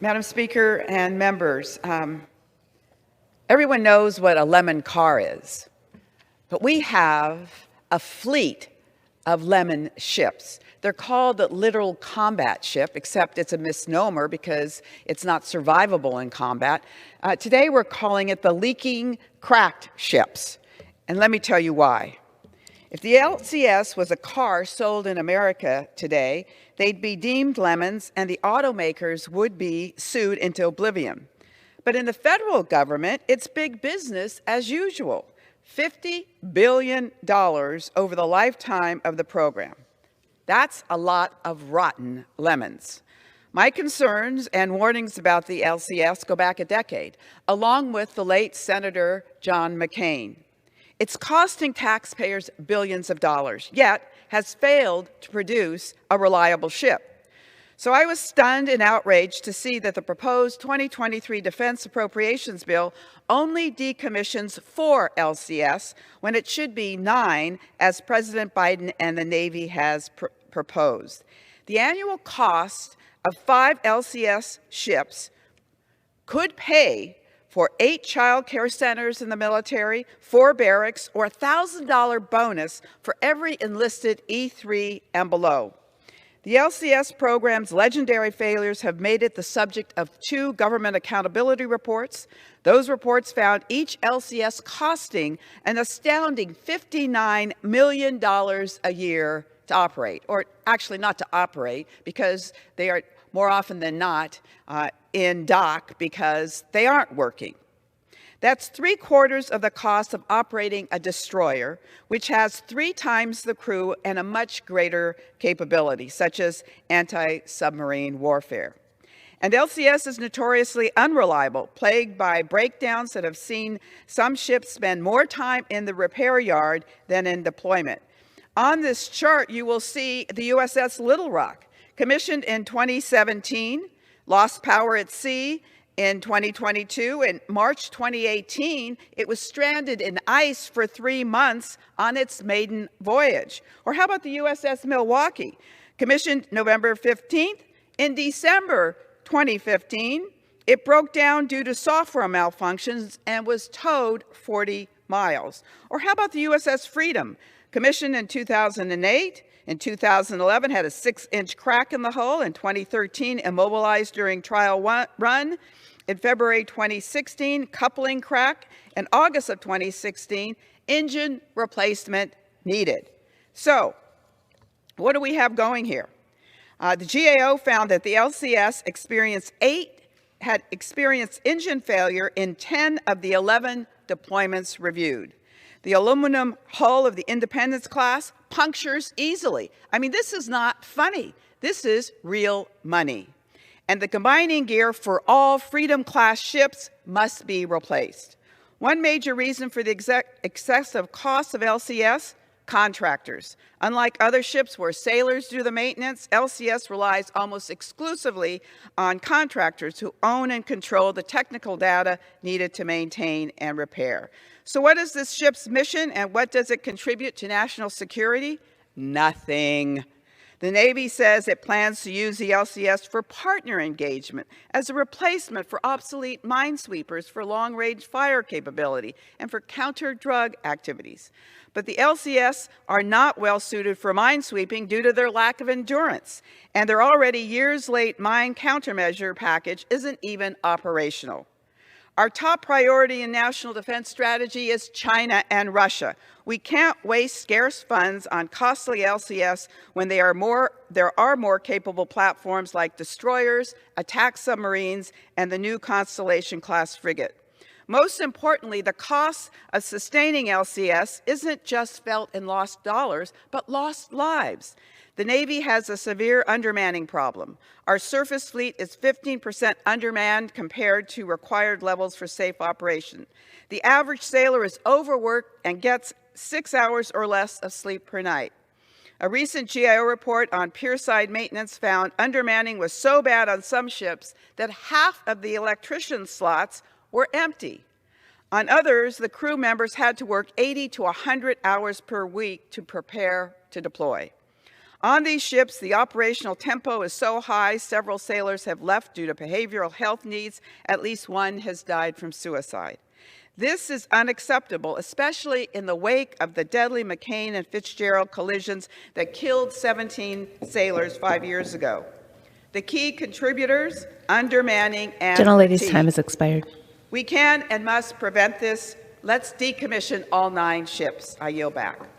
Madam Speaker and members, everyone knows what a lemon car is, but we have a fleet of lemon ships. They're called the literal combat ship, except it's a misnomer because it's not survivable in combat. Today we're calling it the leaking, cracked ships. And let me tell you why. If the LCS was a car sold in America today, they'd be deemed lemons and the automakers would be sued into oblivion. But in the federal government, it's big business as usual. $50 billion over the lifetime of the program. That's a lot of rotten lemons. My concerns and warnings about the LCS go back a decade, along with the late Senator John McCain. It's costing taxpayers billions of dollars, yet has failed to produce a reliable ship. So I was stunned and outraged to see that the proposed 2023 Defense Appropriations Bill only decommissions 4 LCS when it should be 9, as President Biden and the Navy has proposed. The annual cost of 5 LCS ships could pay for 8 child care centers in the military, 4 barracks, or a $1,000 bonus for every enlisted E3 and below. The LCS program's legendary failures have made it the subject of 2 government accountability reports. Those reports found each LCS costing an astounding $59 million a year to operate, or actually not to operate, because they are more often than not in dock because they aren't working. That's 3/4 of the cost of operating a destroyer, which has 3 times the crew and a much greater capability, such as anti-submarine warfare. And LCS is notoriously unreliable, plagued by breakdowns that have seen some ships spend more time in the repair yard than in deployment. On this chart, you will see the USS Little Rock, commissioned in 2017, lost power at sea in 2022. In March 2018, it was stranded in ice for 3 months on its maiden voyage. Or how about the USS Milwaukee, commissioned November 15th? In December 2015, it broke down due to software malfunctions and was towed 40 miles. Or how about the USS Freedom, commissioned in 2008, in 2011 had a 6-inch crack in the hull, in 2013 immobilized during trial run, in February 2016 coupling crack, in August of 2016 engine replacement needed. So what do we have going here? The GAO found that the LCS had experienced engine failure in 10 of the 11 deployments reviewed. The aluminum hull of the Independence class punctures easily. I mean, this is not funny. This is real money. And the combining gear for all Freedom-class ships must be replaced. One major reason for the excessive cost of LCS, contractors. Unlike other ships where sailors do the maintenance, LCS relies almost exclusively on contractors who own and control the technical data needed to maintain and repair. So what is this ship's mission and what does it contribute to national security? Nothing. The Navy says it plans to use the LCS for partner engagement as a replacement for obsolete minesweepers for long-range fire capability and for counter-drug activities. But the LCS are not well suited for minesweeping due to their lack of endurance, and their already years-late mine countermeasure package isn't even operational. Our top priority in national defense strategy is China and Russia. We can't waste scarce funds on costly LCS when there are more capable platforms like destroyers, attack submarines, and the new Constellation-class frigate. Most importantly, the cost of sustaining LCS isn't just felt in lost dollars, but lost lives. The Navy has a severe undermanning problem. Our surface fleet is 15% undermanned compared to required levels for safe operation. The average sailor is overworked and gets 6 hours or less of sleep per night. A recent GAO report on pierside maintenance found undermanning was so bad on some ships that half of the electrician slots were empty. On others, the crew members had to work 80 to 100 hours per week to prepare to deploy. On these ships, the operational tempo is so high, several sailors have left due to behavioral health needs. At least one has died from suicide. This is unacceptable, especially in the wake of the deadly McCain and Fitzgerald collisions that killed 17 sailors 5 years ago. The key contributors, undermanning and Gentlelady's fatigue. time has expired. We can and must prevent this. Let's decommission all 9 ships. I yield back.